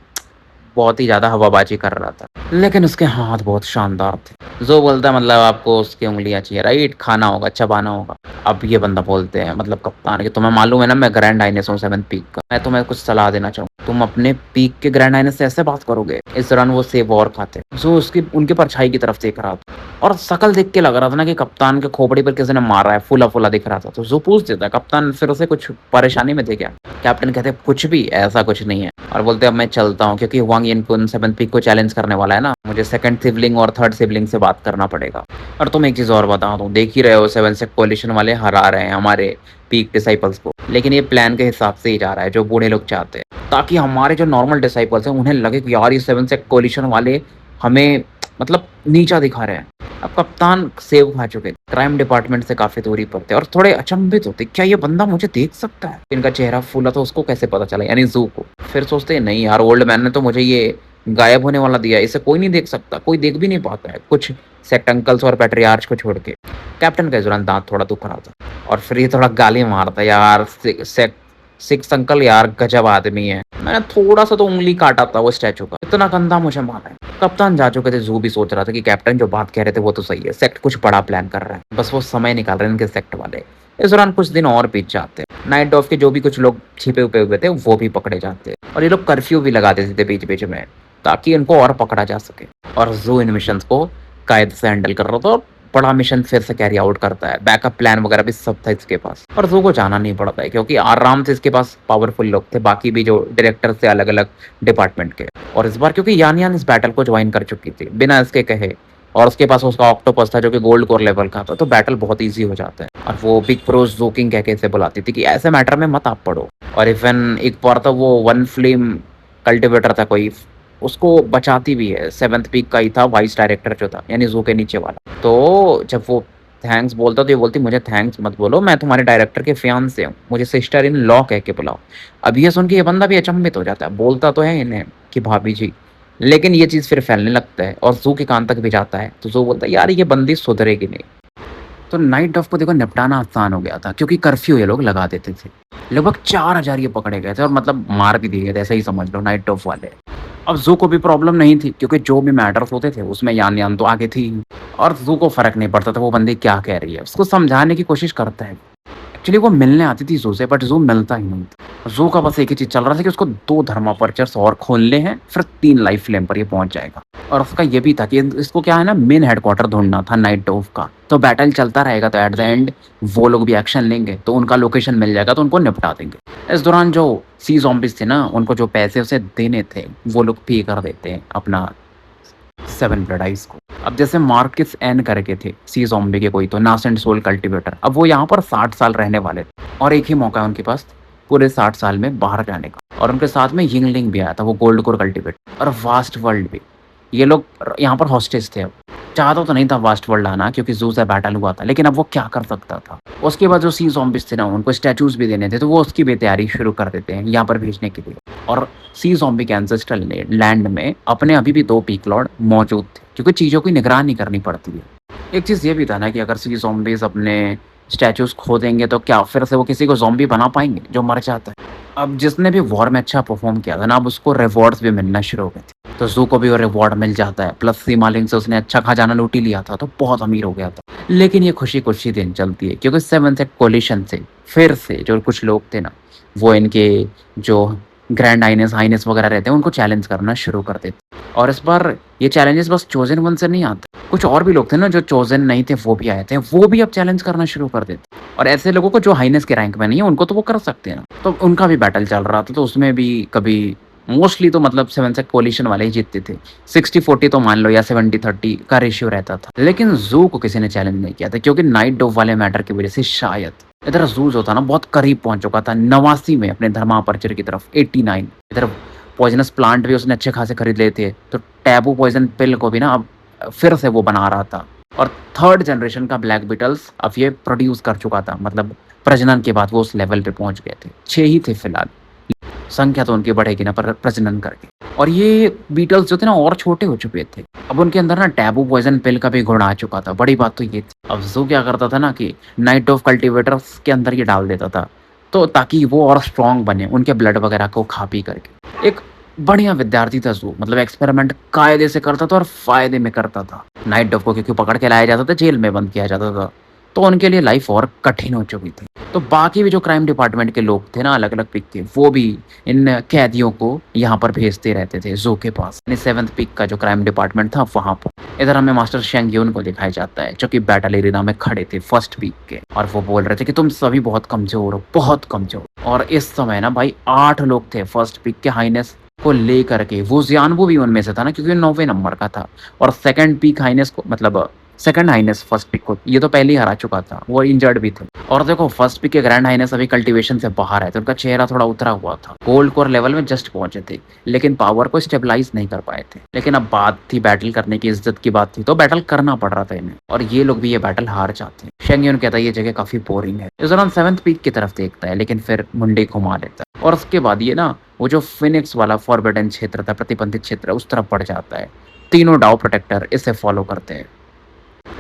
बहुत ही ज़्यादा हवाबाजी कर रहा था। लेकिन उसके हाथ बहुत शानदार थे। जो बोलता है मतलब आपको उसकी उँगलियाँ चाहिए राइट? खाना होगा, चबाना होगा। अब ये बंदा बोलते हैं मतलब कप्तान कि तुम्हें मालूम है ना मैं ग्रैंड हाइनेस हूँ 7th पीक का। मैं तुम्हें कुछ सलाह देना चाहूँगा। तुम अपने पीक के ग्रैंड हाइनेस से ऐसे बात करोगे? इस दौरान वो सेब और खाते। जो उसकी उनकी परछाई की तरफ देख रहा था और शकल देख के लग रहा था ना कि कप्तान के खोपड़ी पर किसी ने मारा है, फूला-फूला दिख रहा था। तो जो पूछ देता है कप्तान फिर उसे कुछ परेशानी में थे क्या? कैप्टन कहते हैं कुछ भी, ऐसा कुछ नहीं है। और बोलते हैं अब मैं चलता हूँ क्योंकि वांग यिनकुन 7th पीक को चैलेंज करने वाला है ना। मुझे 2nd सिबलिंग और 3rd सिबलिंग से बात करना पड़ेगा। और तुम एक चीज़ और बता दूँ, देख ही रहे हो 7 सेक कोalition वाले हरा रहे हैं हमारे पीक डिसाइपल्स को। लेकिन ये प्लान के हिसाब से ही जा रहा है जो बूढ़े लोग चाहते हैं। ताकि हमारे जो नॉर्मल डिसाइपल्स हैं उन्हें लगे कि यार ये 7 सेक कोalition वाले हमें मतलब नीचा दिखा रहे हैं। अब कप्तान सेब खा चुके, क्राइम डिपार्टमेंट से काफ़ी दूरी पर थे और थोड़े अचंभित होते, क्या ये बंदा मुझे देख सकता है? इनका चेहरा फूला तो उसको कैसे पता चला, यानी ज़ू को। फिर सोचते हैं नहीं यार ओल्ड मैन ने तो मुझे ये गायब होने वाला दिया है, इसे कोई नहीं देख सकता, कोई देख भी नहीं पाता है, कुछ सेक्ट अंकल्स और पैट्रियार्च को छोड़ के। कैप्टन का इस दौरान दाँत थोड़ा दुख रहा था और फिर ये थोड़ा गाली मारता यार सिक्स अंकल यार गजब आदमी है। मैंने थोड़ा सा तो उँगली काटा था वो स्टैचू का, इतना गंदा मुझे मारा है। कप्तान जा चुके थे, ज़ू भी सोच रहा था कि कैप्टन जो बात कह रहे थे वो तो सही है, सेक्ट कुछ बड़ा प्लान कर रहा है, बस वो समय निकाल रहे हैं इनके सेक्ट वाले। इस दौरान कुछ दिन और बीत जाते हैं। नाइट डॉफ के जो भी कुछ लोग छिपे हुए हुए थे वो भी पकड़े जाते हैं और ये लोग कर्फ्यू भी लगा देते थे बीच बीच में ताकि इनको और पकड़ा जा सके। और ज़ू इन मिशन को कायदे से हैंडल कर रहा था और बड़ा मिशन फिर से कैरी आउट करता है। बैकअप प्लान वगैरह भी सब था इसके पास और ज़ू को जाना नहीं पड़ता है क्योंकि आराम से इसके पास पावरफुल लोग थे, बाकी भी जो डायरेक्टर थे अलग अलग डिपार्टमेंट के। और इस बार क्योंकि यान यान इस बैटल को ज्वाइन कर चुकी थी बिना इसके कहे और उसके पास उसका ऑक्टोपस था जो कि गोल्ड कोर लेवल का था, तो बैटल बहुत ईजी हो जाता है। और वो बिग प्रोज जोकिंग कह के इसे बुलाती थी कि ऐसे मैटर में मत आप पड़ो। और इवन एक बार तो वो वन फ्लेम कल्टिवेटर था कोई, उसको बचाती भी है। 7th पीक का ही था वाइस डायरेक्टर जो था, यानी ज़ू के नीचे वाला। तो जब वो थैंक्स बोलता तो ये बोलती मुझे थैंक्स मत बोलो, मैं तुम्हारे डायरेक्टर के फियांसे हूँ, मुझे सिस्टर इन लॉ कह के बुलाओ। अब ये सुन के ये बंदा भी अचंभित हो जाता है, बोलता तो है इन्हें कि भाभी जी, लेकिन ये चीज़ फिर फैलने लगता है और ज़ू के कान तक भी जाता है। तो ज़ू बोलता है यार ये बंदी सुधरेगी नहीं। तो नाइट डॉफ को देखो निपटाना आसान हो गया था क्योंकि कर्फ्यू ये लोग लगा देते थे। लगभग 4000 ये पकड़े गए थे और मतलब मार भी दिए गए थे, ऐसा ही समझ लो नाइट डॉफ वाले। अब ज़ू को भी प्रॉब्लम नहीं थी क्योंकि जो भी मैटर्स होते थे उसमें यान यान तो आगे थी ही। और ज़ू को फ़र्क नहीं पड़ता था वो बंदी क्या कह रही है, उसको समझाने की कोशिश करता है। एक्चुअली वो मिलने आती थी ज़ू से बट ज़ू मिलता ही नहीं था। ज़ू का बस एक ही चीज़ चल रहा था कि उसको 2 धर्मापर्चर्स और खोलने हैं, फिर 3 लाइफ फ्लेम पर ये पहुंच जाएगा। और उसका ये भी था कि इसको क्या है ना मेन हेडक्वार्टर ढूंढना था नाइट डॉफ का। तो बैटल चलता रहेगा तो एट द एंड वो लोग भी एक्शन लेंगे तो उनका लोकेशन मिल जाएगा तो उनको निपटा देंगे। इस दौरान जो सी ज़ॉम्बीज़ थे ना उनको जो पैसे उसे देने थे वो लोग पे कर देते हैं अपना 7 ब्लड आइस को। अब जैसे मार्किस एन करके थे सी ज़ॉम्बी के कोई तो नासेंट सोल कल्टिवेटर, अब वो यहाँ पर 60 साल रहने वाले थे और एक ही मौका है उनके पास पूरे 60 साल में बाहर जाने का। और उनके साथ में यिंगलिंग भी आया था, वो गोल्ड कोर कल्टिवेटर और वास्ट वर्ल्ड भी। ये लोग यहाँ पर हॉस्टेज थे। अब चाहता तो नहीं था वास्ट वर्ल्ड आना क्योंकि ज़ू से बैटल हुआ था, लेकिन अब वो क्या कर सकता था। उसके बाद जो सी ज़ॉम्बीज़ थे ना उनको स्टैचूज भी देने थे तो वो उसकी भी तैयारी शुरू कर देते हैं यहाँ पर भेजने के लिए। और सी ज़ॉम्बी के एंसेस्ट्रल लैंड में अपने अभी भी 2 पीक लॉर्ड मौजूद थे क्योंकि चीज़ों की निगरानी करनी पड़ती है। एक चीज़ ये भी था ना कि अगर सी ज़ॉम्बीज़ अपने स्टैचूज खो देंगे तो क्या फिर से वो किसी को ज़ॉम्बी बना पाएंगे जो मर जाता है। अब जिसने भी वॉर में अच्छा परफॉर्म किया था ना अब उसको रिवॉर्ड्स भी मिलना शुरू हो गए थे, तो ज़ू को भी वो रिवॉर्ड मिल जाता है। प्लस सीमा लिंक से उसने अच्छा खजाना लूट ही लिया था तो बहुत अमीर हो गया था। लेकिन ये खुशी कुछ ही दिन चलती है क्योंकि 7 सेक कोलिशन से फिर से जो कुछ लोग थे ना वो इनके जो ग्रैंड हाइनेस वगैरह रहते हैं उनको चैलेंज करना शुरू कर देते। और इस बार ये चैलेंजेस बस चोज़न वन से नहीं आते। कुछ और भी लोग थे ना जो चोज़न नहीं थे वो भी आए थे, वो भी अब चैलेंज करना शुरू कर देते। और ऐसे लोगों को जो हाईनेस के रैंक में नहीं है उनको तो वो कर सकते हैं ना। तो उनका भी बैटल चल रहा था, तो उसमें भी कभी मोस्टली तो मतलब 7 से कोलिशन वाले ही जीतते थे। 60-40 तो मान लो या 70-30 का रेशियो रहता था। लेकिन ज़ू को किसी ने चैलेंज नहीं किया था क्योंकि नाइट डोव वाले मैटर की वज़ह से शायद इधर ज़ू जो था ना बहुत करीब पहुँच चुका था 89 में अपने धर्मापर्चर की तरफ 89। इधर पॉइज़नस प्लांट भी उसने अच्छे खासे खरीद लिए थे। तो टैबू पॉइज़न पिल को भी ना अब फिर से वो बना रहा था। और थर्ड जनरेशन का ब्लैक बीटल्स अब ये प्रोड्यूस कर चुका था, मतलब प्रजनन के बाद वो उस लेवल पे पहुँच गए थे। 6 ही थे फिलहाल। संख्या तो उनकी बढ़ेगी ना पर प्रजनन करके। और ये बीटल्स जो थे ना और छोटे हो चुके थे। अब उनके अंदर ना टैबू पॉइज़न पिल का भी गुण आ चुका था। बड़ी बात तो ये थी। अब ज़ू क्या करता था ना कि नाइट ऑफ कल्टीवेटर्स के अंदर ये डाल देता था। तो ताकि वो और स्ट्रॉन्ग बने, उनके ब्लड वगैरह को खा पी करके। एक बढ़िया विद्यार्थी था ज़ू, मतलब एक्सपेरिमेंट कायदे से करता था और फ़ायदे में करता था। नाइट डॉग को क्योंकि पकड़ के लाया जाता था, जेल में बंद किया जाता था। तो उनके लिए लाइफ और कठिन हो चुकी थी। तो बाकी भी जो क्राइम डिपार्टमेंट के लोग थे ना अलग-अलग पीक के, वो भी इन कैदियों को यहाँ पर भेजते रहते थे ज़ू के पास। यानी 7th पीक का जो क्राइम डिपार्टमेंट था वहाँ पर। इधर हमें मास्टर शेंग यून को दिखाया जाता है जो कि बैटल एरिना में खड़े थे 1st पीक के, और वो बोल रहे थे कि तुम सभी बहुत कमज़ोर हो, बहुत कमज़ोर। और इस समय ना भाई 8 लोग थे 1st पीक के हाइनेस को लेकर के। वो ज़ियानबू भी उनमें से था ना क्योंकि 9वें नंबर का था। और 2nd पीक हाइनेस को मतलब 2nd हाइनेस 1st पिक को ये तो पहले ही हरा चुका था, वो इंजर्ड भी थे। और देखो 1st पिक के ग्रैंड हाइनेस अभी कल्टीवेशन से बाहर है तो उनका चेहरा थोड़ा उतरा हुआ था। गोल्ड कोर लेवल में जस्ट पहुंचे थे लेकिन पावर को स्टेबलाइज नहीं कर पाए थे। लेकिन अब बात थी बैटल करने की, इज्जत की बात थी, तो बैटल करना पड़ रहा था इन्हें, और ये लोग भी ये बैटल हार जाते हैं। शेंग कहता है ये जगह काफी बोरिंग है। इस दौरान 7th पीक की तरफ देखता है लेकिन फिर मुंडे घुमा लेता है। और उसके बाद ये ना वो जो फिनिक्स वाला फॉरबिडन क्षेत्र था, प्रतिबंधित क्षेत्र, उस तरफ बढ़ जाता है। तीनों डाउ प्रोटेक्टर इसे फॉलो करते हैं।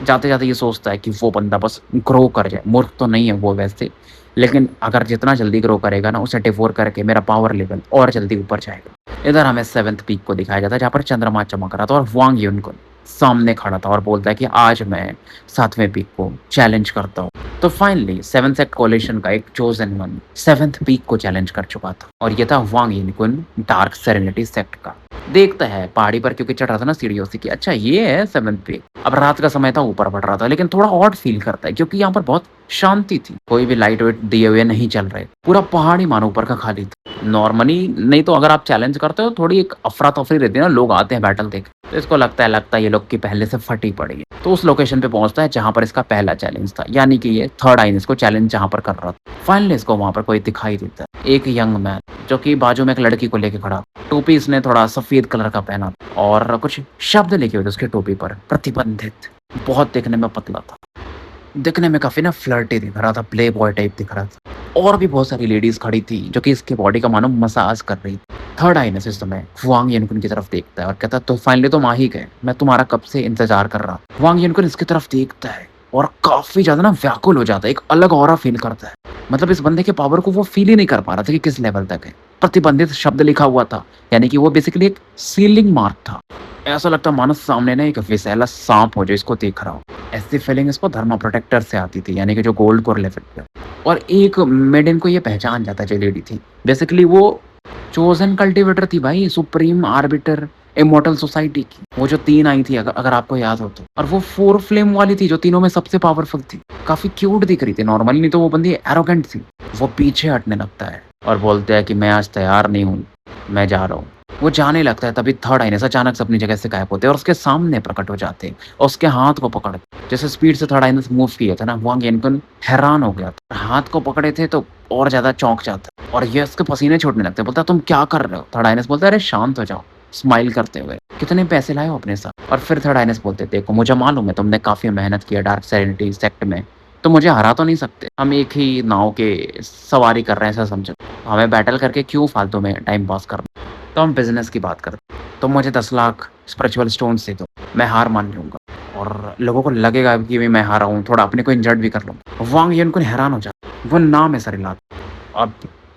जाते-जाते ये सोचता है कि वो बंदा बस ग्रो कर जाए। मूर्ख तो नहीं है वो वैसे, लेकिन अगर जितना जल्दी ग्रो करेगा ना उसे डिवोर करके मेरा पावर लेवल और जल्दी ऊपर जाएगा। इधर हमें 7th पीक को दिखाया जाता है जहाँ पर चंद्रमा चमक रहा था और वांग युनकुन सामने खड़ा था और बोलता है कि आज मैं 7वें पीक को चैलेंज करता हूँ। तो फाइनली 7th सेक्ट कोलिशन का एक चोजन वन 7th पीक को चैलेंज कर चुका था और ये था वांग युनकुन डार्क सेरेनिटी सेक्ट का। देखता है पहाड़ी पर क्योंकि चढ़ रहा था ना सीढ़ियों से कि अच्छा ये है 7th पीक। अब रात का समय था, ऊपर बढ़ रहा था, लेकिन थोड़ा ऑड फील करता है क्योंकि यहाँ पर बहुत शांति थी। कोई भी लाइट वेट दिए हुए नहीं चल रहे, पूरा पहाड़ी मानो ऊपर का खाली था। नॉर्मली नहीं तो अगर आप चैलेंज करते हो थोड़ी एक अफरा तफरी रहती है ना, लोग आते हैं बैटल देख, तो इसको लगता है ये लोग की पहले से फटी पड़ी है। तो उस लोकेशन पे पहुंचता है जहां पर इसका पहला चैलेंज था, यानी कि ये 3rd आइन को चैलेंज जहां पर कर रहा था। फाइनली इसको वहां पर कोई दिखाई देता है, एक यंग मैन जो कि बाजू में एक लड़की को लेके खड़ा। टोपी इसने थोड़ा सफेद कलर का पहना और कुछ शब्द लिखे हुए थे उसके टोपी पर, प्रतिबंधित। बहुत देखने में पतला था, दिखने में काफी ना फ्लर्टी दिख रहा था, प्ले बॉय टाइप दिख रहा था। और भी बहुत सारी लेडीज खड़ी थी जो कि इसकी बॉडी का मानो मसाज कर रही थी। 3rd आइनस इस समय वांग यनकुन की तरफ देखता है और कहता है तो फाइनली तुम आ ही गए, मैं तुम्हारा कब से इंतजार कर रहा। वांग यनकुन इसकी तरफ देखता है और काफी ज्यादा ना व्याकुल हो जाता है, एक अलग ऑरा फील करता है। मतलब इस बंदे के पावर को वो फील ही नहीं कर पा रहा था कि किस लेवल तक है। प्रतिबंधित शब्द लिखा हुआ था, यानी कि वो बेसिकली एक सीलिंग मार्क था। ऐसा लगता मानो सामने ना एक विषैला सांप हो जो इसको देख रहा हो। ऐसी फीलिंग इसको धर्मा प्रोटेक्टर से आती थी, यानी कि जो गोल्ड कोर लेवल पे। और एक मेडन को ये पहचान जाता जो लेडी थी, बेसिकली वो चोजन कल्टीवेटर थी भाई, सुप्रीम आर्बिटर इमॉर्टल सोसाइटी की। वो जो 3 आई थी अगर आपको याद हो तो, और वो 4 फ्लेम वाली थी जो तीनों में सबसे पावरफुल थी। काफी क्यूट दिख रही थी नॉर्मली, नहीं तो वो बंदी एरोगेंट थी। वो पीछे हटने लगता है और बोलते हैं कि मैं आज तैयार नहीं हूँ, मैं जा रहा हूँ। वो जाने लगता है तभी 3rd आइनस अचानक से अपनी जगह से गायब होते हैं और उसके सामने प्रकट हो जाते हैं और उसके हाथ को पकड़, जैसे स्पीड से 3rd आइनस मूव किया था ना, वांग यनकुन हैरान हो गया था। हाथ को पकड़े थे तो और ज्यादा चौंक जाता और ये उसके पसीने छूटने लगते। बोलता तुम क्या कर रहे हो? 3rd आइनस बोलता है अरे शांत हो जाओ, स्माइल करते हुए। कितने पैसे लाए हो अपने साथ? और फिर 3rd आइनस बोलते देखो मुझे मालूम है तुमने काफी मेहनत की है डार्क सेरेनिटी सेक्ट में, तो मुझे हरा तो नहीं सकते। हम एक ही नाव के सवारी कर रहे हैं ऐसा समझो, हमें बैटल करके क्यों फालतू में टाइम पास करना। तो हम बिजनेस की बात करते, तो मुझे 10 लाख स्पिरिचुअल स्टोन्स दे दो, मैं हार मान लूंगा और लोगों को लगेगा कि मैं हारा हूँ, थोड़ा अपने को इंजर्ड भी कर लूँगा। वांग यनकुन हैरान हो जाता, वो नाम है सरिलात। अब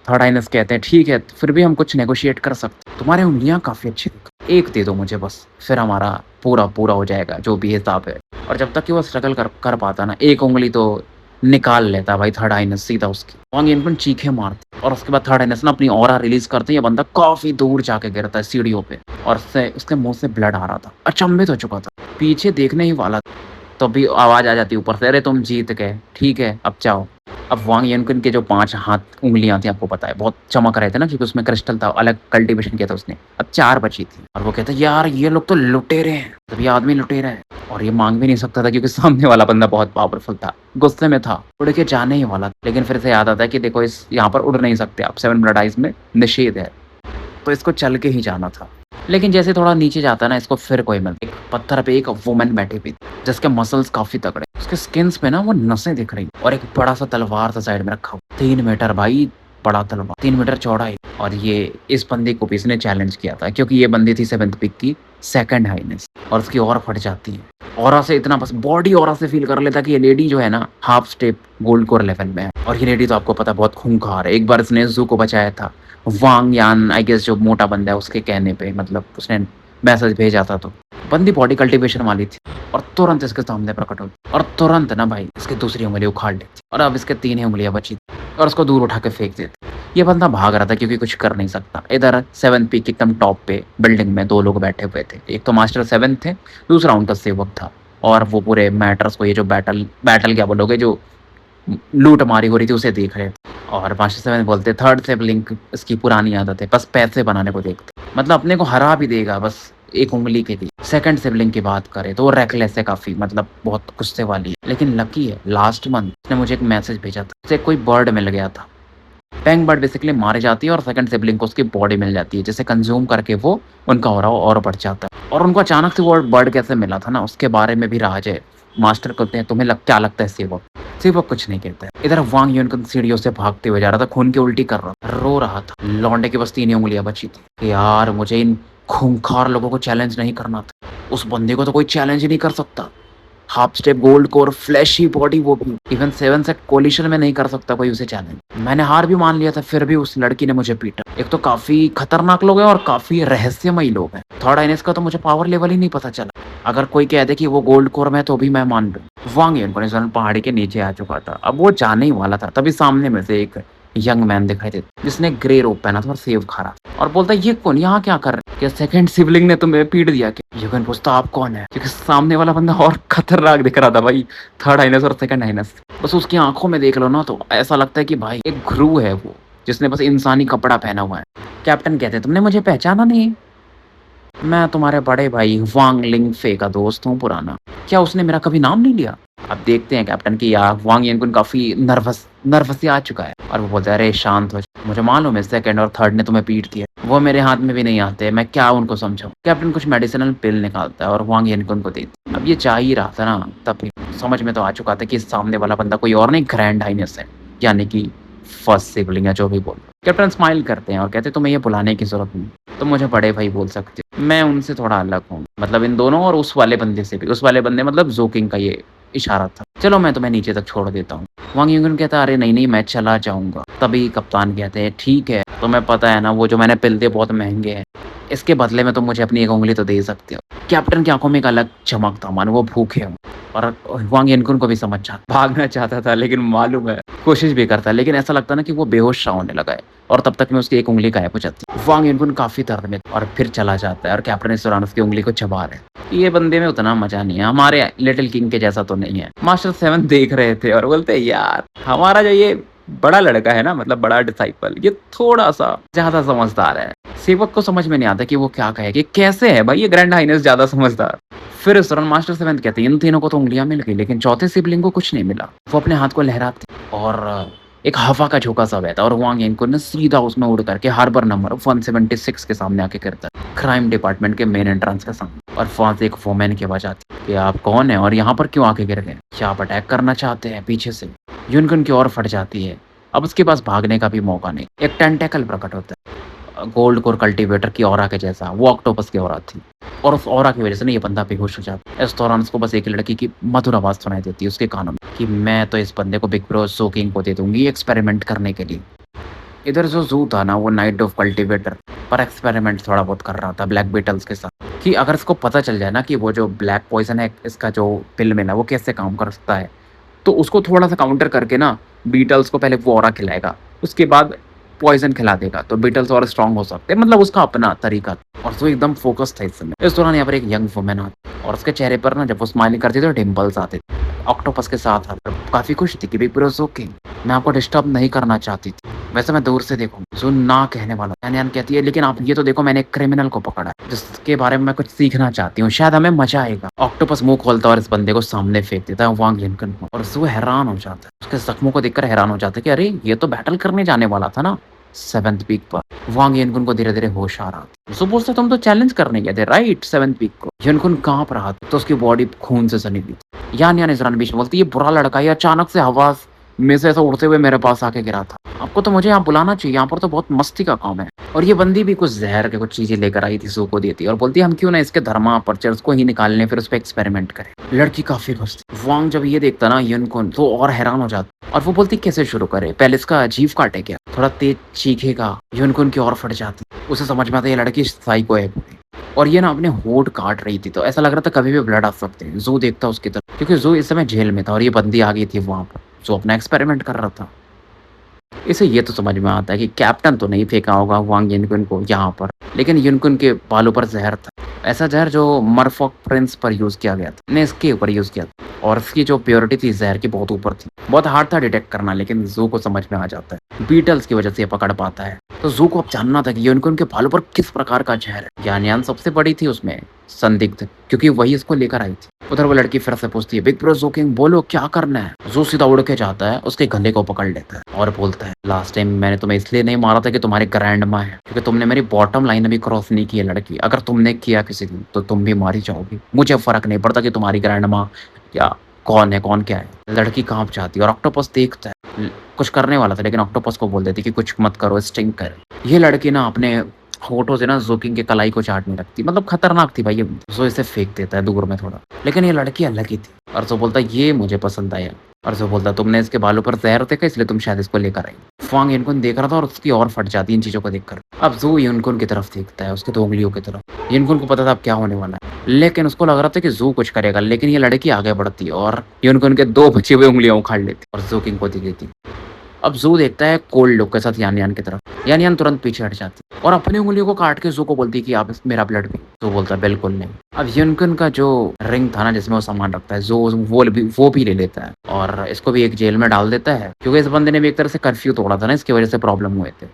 3rd आइनस कहते हैं ठीक है फिर भी हम कुछ नेगोशिएट कर सकते, तुम्हारी उंगलियां काफी अच्छी दिख, एक दे दो मुझे बस, फिर हमारा पूरा पूरा हो जाएगा जो भी हिसाब है। और जब तक कि वो स्ट्रगल कर पाता ना, एक उंगली तो निकाल लेता भाई थर्ड आइनेस सीधा उसकी। वांग यनकुन चीखें मारती और उसके बाद थर्ड आइनेस ना अपनी ऑरा रिलीज करते ही ये बंदा काफ़ी दूर जाके गिरता है सीढ़ियों पे और उससे उसके मुँह से ब्लड आ रहा था। अचंभित हो चुका था, पीछे देखने ही वाला था, तभी आवाज़ आ जाती है ऊपर से, "अरे तुम जीत गए, ठीक है, अब जाओ।" अब वांग येनकुन के जो 5 हाथ उँगलियाँ थी आपको पता है, बहुत चमक रहे थे ना क्योंकि उसमें क्रिस्टल था, अलग कल्टीवेशन किया था उसने। अब 4 बची थी और वो कहता है, "यार ये लोग तो लुटेरे हैं।" तब ये आदमी लुटेरा है और ये माँग भी नहीं सकता था क्योंकि सामने वाला बंदा बहुत पावरफुल था। गुस्से में था, उड़ के जाने ही वाला था। लेकिन फिर से याद आता है कि देखो इस यहाँ पर उड़ नहीं सकते आप, 7 ब्लड आइज़ में निषेध है। तो इसको चल के ही जाना था। लेकिन जैसे थोड़ा नीचे जाता है ना, इसको फिर कोई मिलता है। एक पत्थर पे एक वुमन बैठी हुई थी, जिसके मसल्स काफ़ी तगड़े। उसके स्किन्स पे ना वो नसें दिख रही और एक बड़ा-सा तलवार था साइड में रखा हुआ। 3 मीटर भाई बड़ा तलवार, 3 मीटर चौड़ा है और ये इस बंदे को भी इसने चैलेंज किया था क्योंकि ये बंदी थी 7th पीक की सेकंड हाईनेस और उसकी ऑरा फट जाती है। ऑरा से इतना बस बॉडी ऑरा से फ़ील कर लेता कि ये लेडी जो है ना half step gold core level में है और ये लेडी तो आपको पता है बहुत खूंखार है। एक बार इसने ज़ू को बचाया था। वांग यान आई गेस जो मोटा बंदा है उसके कहने पे, मतलब उसने मैसेज भेजा था तो। बंदी बॉडी कल्टीवेशन वाली थी और तुरंत इसके सामने प्रकट हुई और तुरंत ना भाई इसकी दूसरी उंगली उखाड़ लेती और अब इसके 3 ही उंगलियां बची थी और उसको दूर उठा के फेंक देती। ये बंदा भाग रहा था क्योंकि कुछ कर नहीं सकता। इधर 7 पीक एकदम टॉप पे बिल्डिंग में 2 लोग बैठे हुए थे। एक तो मास्टर 7 थे, दूसरा उनका सेवक था और वो पूरे मैटर्स को, ये जो बैटल बैटल क्या बोलोगे, जो लूट मारी हो रही थी उसे देख रहे थे। और मास्टर 7 बोलते थर्ड सिबलिंग इसकी पुरानी आदत है, बस पैसे बनाने को देखते, मतलब अपने को हरा भी देगा बस एक उंगली के लिए। सेकंड सिबलिंग की बात करें तो वो रेकलेस है काफ़ी, मतलब बहुत गुस्से वाली है। लेकिन लकी है, लास्ट मंथ उसने मुझे एक मैसेज भेजा था, उसे कोई बर्ड मिल गया था। पैंग बर्ड बेसिकली मारे जाती है और सेकंड सिबलिंग को उसकी बॉडी मिल जाती है, जिसे कंज्यूम करके वो उनका ऑरा और बढ़ जाता है। और उनको अचानक से वो बर्ड कैसे मिला था ना, उसके बारे में भी राज है। मास्टर कहते हैं तुम्हें क्या लगता है सेवक? सेवक कुछ नहीं कहता है। इधर वांग यूनकुन सीढ़ियों से भागते हुए जा रहा था, खून की उल्टी कर रहा था, रो रहा था। लौंडे की बस 3 ही उंगलियां बची थी कि यार मुझे इन खूंखार लोगों को चैलेंज नहीं करना था। उस बंदे को तो कोई चैलेंज ही नहीं कर सकता। Half step gold core flashy body, वो भी इवन 7 सेट कोलिशन में नहीं कर सकता कोई उसे चैलेंज। मैंने हार भी मान लिया था, फिर भी उस लड़की ने मुझे पीटा। एक तो काफी खतरनाक लोग हैं और काफी रहस्यमयी लोग हैं। थर्ड आइनेस का तो मुझे पावर लेवल ही नहीं पता चला। अगर कोई कह दे कि वो गोल्ड कोर में तो भी मैं मान लूं। वांग युनकुन पहाड़ी के नीचे आ चुका था, अब वो जाने ही वाला था, तभी सामने में से एक यंग मैन दिखाई देता जिसने ग्रे रोब पहना था और सेव खा रहा था और बोलता ये कौन, यहाँ क्या कर रहे हैं? क्या सेकंड सिबलिंग ने तुम्हें पीट दिया क्या? युगन पूछता आप कौन है, क्योंकि सामने वाला बंदा और खतरनाक दिख रहा था भाई, थर्ड हाइनेस और सेकंड हाइनेस। बस उसकी आंखों में देख लो ना तो ऐसा लगता है कि भाई एक घ्रू है वो, जिसने बस इंसानी कपड़ा पहना हुआ है। कैप्टन कहते तुमने मुझे पहचाना नहीं? मैं तुम्हारे बड़े भाई वांग लिंग फे का दोस्त हूँ पुराना। क्या उसने मेरा कभी नाम नहीं लिया? अब देखते हैं कैप्टन की यार वांग येनकुन काफी नर्वस से आ चुका है और वो बोलता है अरे शांत हो, मुझे मालूम है सेकंड और थर्ड ने तुम्हें पीट दिया, वो मेरे हाथ में भी नहीं आते, मैं क्या उनको समझाऊं। कैप्टन कुछ मेडिसिनल पिल निकालता है और वांग येनकुन को देता है। अब ये चाह ही रहा था ना, तब समझ में तो आ चुका था कि सामने वाला बंदा कोई और नहीं, ग्रैंड हाइनेस है, यानी कि फर्स्ट सिबलिंग है, जो भी बोल। कैप्टन स्माइल करते हैं और कहते तुम्हें ये बुलाने की जरूरत नहीं, तो मुझे बड़े भाई बोल सकते हो, मैं उनसे थोड़ा अलग हूँ, मतलब इन दोनों और उस वाले बंदे से भी। उस वाले बंदे मतलब जोकिंग का ये इशारा था। चलो मैं तुम्हें नीचे तक छोड़ देता हूँ। वांग युनकुन कहता अरे नहीं नहीं मैं चला जाऊंगा। तभी कप्तान कहते हैं ठीक है, तुम्हें पता है ना वो जो मैंने पिल दिए बहुत महंगे हैं, इसके बदले में तुम मुझे अपनी एक उंगली तो दे सकते हो। कैप्टन की आंखों में एक अलग चमक था, मानो वो भूखे हो। और वांग येनकुन को भी समझ जाता, भागना चाहता था लेकिन मालूम है कोशिश भी करता है, लेकिन ऐसा लगता ना कि वो बेहोश सा होने लगा है और तब तक में उसकी एक उंगली गायब हो जाती है। वांग येनकुन काफी दर्द में और फिर चला जाता है और कैप्टन इस दौरान उसकी उंगली को चबा रहे हैं। ये बंदे में उतना मजा नहीं है, हमारे लिटिल किंग के जैसा तो नहीं है। मास्टर 7 देख रहे थे और बोलते यार हमारा जो ये बड़ा लड़का है ना, मतलब बड़ा डिसाइपल, ये थोड़ा सा ज्यादा समझदार है। सेवक को समझ में नहीं आता कि वो क्या कहे, कि कैसे है भाई ये ग्रैंड हाइनेस ज्यादा समझदार। फिर इस दौरान मास्टर 7 कहते हैं इन तीनों को तो उंगलियां मिल गई लेकिन चौथे सिबलिंग को कुछ नहीं मिला। वो अपने हाथ को लहराते और एक हवा का झोंका सा बहता और वांग येनकुन ने सीधा उसमें उड़ करके हार्बर नंबर 176 के सामने आके गिरता है, क्राइम डिपार्टमेंट के मेन एंट्रेंस के सामने। और वहां से एक वोमेन की आवाज आती है कि आप कौन है और यहाँ पर क्यों आके गिर गए, क्या आप अटैक करना चाहते हैं? पीछे से युनकुन की ओर फट जाती है। अब उसके पास भागने का भी मौका नहीं। एक टेंटेकल प्रकट होता है गोल्ड कोर कल्टीवेटर की ऑरा के जैसा, वो ऑक्टोपस की ऑरा थी और उस ऑरा की वजह से ना ये बंदा बेहोश हो जाता है। इस दौरान उसको बस एक लड़की की मधुर आवाज सुनाई देती है उसके कानों में कि मैं तो इस बंदे को बिग ब्रो जोकिंग को दे दूंगी एक्सपेरिमेंट करने के लिए। इधर जो जू था ना वो नाइट ऑफ कल्टीवेटर पर एक्सपेरिमेंट थोड़ा बहुत कर रहा था ब्लैक बीटल्स के साथ, कि अगर इसको पता चल जाए ना कि वो जो ब्लैक पॉइजन है इसका जो पिल में ना वो कैसे काम कर सकता है, तो उसको थोड़ा-सा काउंटर करके ना बीटल्स को पहले वो ऑरा खिलाएगा, उसके बाद पॉइज़न खिला देगा, तो बीटल्स और स्ट्रॉन्ग हो सकते हैं, मतलब उसका अपना तरीका था और वो एकदम फ़ोकस था इस समय। इस दौरान यहाँ पर एक यंग वुमन आती और उसके चेहरे पर ना जब वो स्माइलिंग करती थी तो डिंपल्स आते थे। ऑक्टोपस के साथ आकर काफ़ी खुश थी कि बिग ब्रो इज़ ओके, मैं आपको डिस्टर्ब नहीं करना चाहती थी। वैसे मैं दूर से देखूँ, ज़ू ना कहने वाला। यान-यान कहती है लेकिन आप ये तो देखो मैंने एक क्रिमिनल को पकड़ा है, जिसके बारे में मैं कुछ सीखना चाहती हूँ, शायद हमें मज़ा आएगा। ऑक्टोपस मुँह खोलता है और इस बंदे को सामने फेंक देता है वांग लिनकन को और ज़ू हैरान हो जाता है। उसके ज़ख्मों को देखकर हैरान हो जाता है कि अरे! ये तो बैटल करने जाने वाला था ना, 7th पीक पर। वांग यिनकुन को धीरे-धीरे होश आ रहा था। ज़ू पूछता है तुम तो चैलेंज करने गए थे राइट 7th पीक को? यिनकुन काँप रहा था, तो उसकी बॉडी खून से सनी हुई थी। यान-यान इस दौरान बीच में बोलती है ये बुरा लड़का ये अचानक से हवा में से ऐसा उड़ते हुए मेरे पास आके गिरा था। आपको तो मुझे यहाँ बुलाना चाहिए, यहाँ पर तो बहुत मस्ती का काम है। और ये बंदी भी कुछ ज़हर के कुछ चीज़ें लेकर आई थी, ज़ू को देती और बोलती है हम क्यों ना इसके धर्मापर्चर्स को ही निकाल लें, फिर उस पे एक्सपेरिमेंट करें। लड़की काफ़ी खुश थी। वांग जब ये देखता ना यिनकुन तो और हैरान हो जाता और वो बोलती कैसे शुरू करें? पहले इसका जीभ काटे क्या? थोड़ा तेज चीखेगा, यिनकुन की ओर फट जाती। उसे समझ में आता है ये लड़की साइको है पूरी। और ये ना अपने होंठ काट रही थी, तो ऐसा लग रहा था कभी भी ब्लड आ सकते हैं। ज़ू देखता उसकी तरफ क्योंकि ज़ू इस समय जेल में था और ये बंदी आ गई थी वहाँ पर, जो अपना एक्सपेरिमेंट कर रहा था। इसे ये तो समझ में आता है कि कैप्टन तो नहीं फेंका होगा वांग यिनकुन को यहाँ पर, लेकिन यिनकुन के बालों पर ज़हर था। ऐसा ज़हर जो मरफॉक प्रिंस पर यूज़ किया गया था, ने इसके ऊपर यूज़ किया था और इसकी जो प्योरिटी थी ज़हर की बहुत ऊपर थी। बहुत हार्ड था डिटेक्ट करना लेकिन ज़ू को समझ में आ जाता है। बीटल्स की वजह से ये पकड़ पाता है। तो ज़ू को अब जानना था कि यिनकुन के बालों पर किस प्रकार का ज़हर है। यान-यान सबसे बड़ी थी उसमें संदिग्ध क्योंकि वही इसको लेकर आई थी। उधर वो लड़की फिर से पूछती है बिग ब्रो ज़ू किंग बोलो क्या करना है? ज़ू सीधा उड़ के जाता है, उसके गले को पकड़ लेता है और बोलता है लास्ट टाइम मैंने तुम्हें इसलिए नहीं मारा था कि तुम्हारी ग्रैंड माँ है, क्योंकि तुमने मेरी बॉटम लाइन अभी क्रॉस नहीं की है लड़की। अगर तुमने किया किसी दिन तो तुम भी मारी जाओगी। मुझे फ़र्क नहीं पड़ता कि तुम्हारी ग्रैंड माँ या कौन है, कौन क्या है। लड़की काँप जाती है और ऑक्टोपस देखता है। कुछ करने वाला था लेकिन ऑक्टोपस को बोल देती कि कुछ मत करो, स्टिंग करे। ये लड़की ना अपने होठों से ना ज़ू किंग के कलाई को चाटने लगती, मतलब खतरनाक थी भाई ये। ज़ू इसे फेंक देता है दूर में थोड़ा, लेकिन ये लड़की अलग ही थी और ज़ू बोलता है ये मुझे पसंद आया और ज़ू बोलता है तुमने इसके बालों पर ज़हर देखा इसलिए तुम शायद इसको लेकर आई। फ़ांग यिनकुन देख रहा था और उसकी और फट जाती है इन चीज़ों को देखकर। अब ज़ू यिनकुन की तरफ देखता है, उसके 2 उँगलियों की तरफ। यिनकुन को पता था अब क्या होने वाला है, लेकिन उसको लग रहा था कि ज़ू कुछ करेगा, लेकिन ये लड़की आगे बढ़ती है और यिनकुन के 2 बची हुई उँगलियाँ उखाड़ लेती और ज़ू किंग को दे देती। अब ज़ू देखता है कोल्ड लुक के साथ यान-यान की तरफ। यान-यान तुरंत पीछे हट जाती है और अपनी उँगलियों को काट के ज़ू को बोलती है कि आप मेरा ब्लड पी। ज़ू बोलता है बिल्कुल नहीं। अब यिनकुन का जो रिंग था ना जिसमें वो सामान रखता है, ज़ू वो भी ले लेता है और इसको भी एक जेल में डाल देता है क्योंकि इस बंदे ने भी एक तरह से कर्फ्यू तोड़ा था ना, इसकी वजह से प्रॉब्लम हुए थे।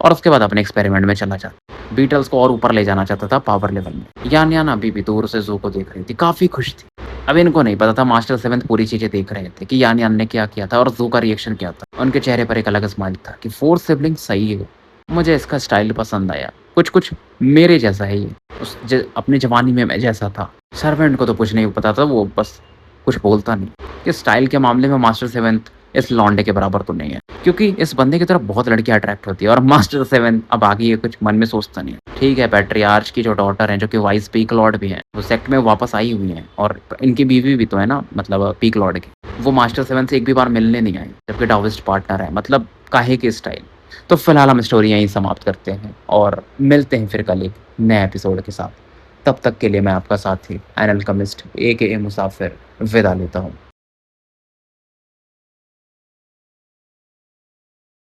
और उसके बाद अपने एक्सपेरिमेंट में चला जाता। बीटल्स को और ऊपर ले जाना चाहता था पावर लेवल में। यान-यान अभी भी दूर से ज़ू को देख रही थी, काफ़ी खुश थी। अब इनको नहीं पता था मास्टर 7 पूरी चीज़ें देख रहे थे कि यान-यान ने क्या किया था और ज़ू का रिएक्शन क्या था। उनके चेहरे पर एक अलग स्माइल था कि 4 सिबलिंग सही है। मुझे इसका स्टाइल पसंद आया। कुछ-कुछ मेरे जैसा है ये। अपनी जवानी में मैं जैसा था। सर्वेंट को तो कुछ नहीं पता था, वो बस कुछ बोलता नहीं। कि स्टाइल के मामले में मास्टर 7 इस लौंडे के बराबर तो नहीं है, क्योंकि इस बंदे की तरफ बहुत लड़कियाँ अट्रैक्ट होती है और मास्टर 7 अब आगे ये कुछ मन में सोचता नहीं है। ठीक है, पैट्रियार्च की जो डॉटर है, जो कि वाइस पीक लॉर्ड भी हैं, वो सेक्ट में वापस आई हुई हैं और इनकी बीवी भी तो है ना, मतलब पीक लॉर्ड की। वो मास्टर 7 से एक भी बार मिलने नहीं आई, जबकि डाओइस्ट पार्टनर है, मतलब काहे की स्टाइल। तो फिलहाल हम स्टोरी यहीं समाप्त करते हैं और मिलते हैं फिर कल एक नए एपिसोड के साथ। तब तक के लिए मैं आपका साथी एन अल्केमिस्ट AKA मुसाफिर विदा लेता हूँ।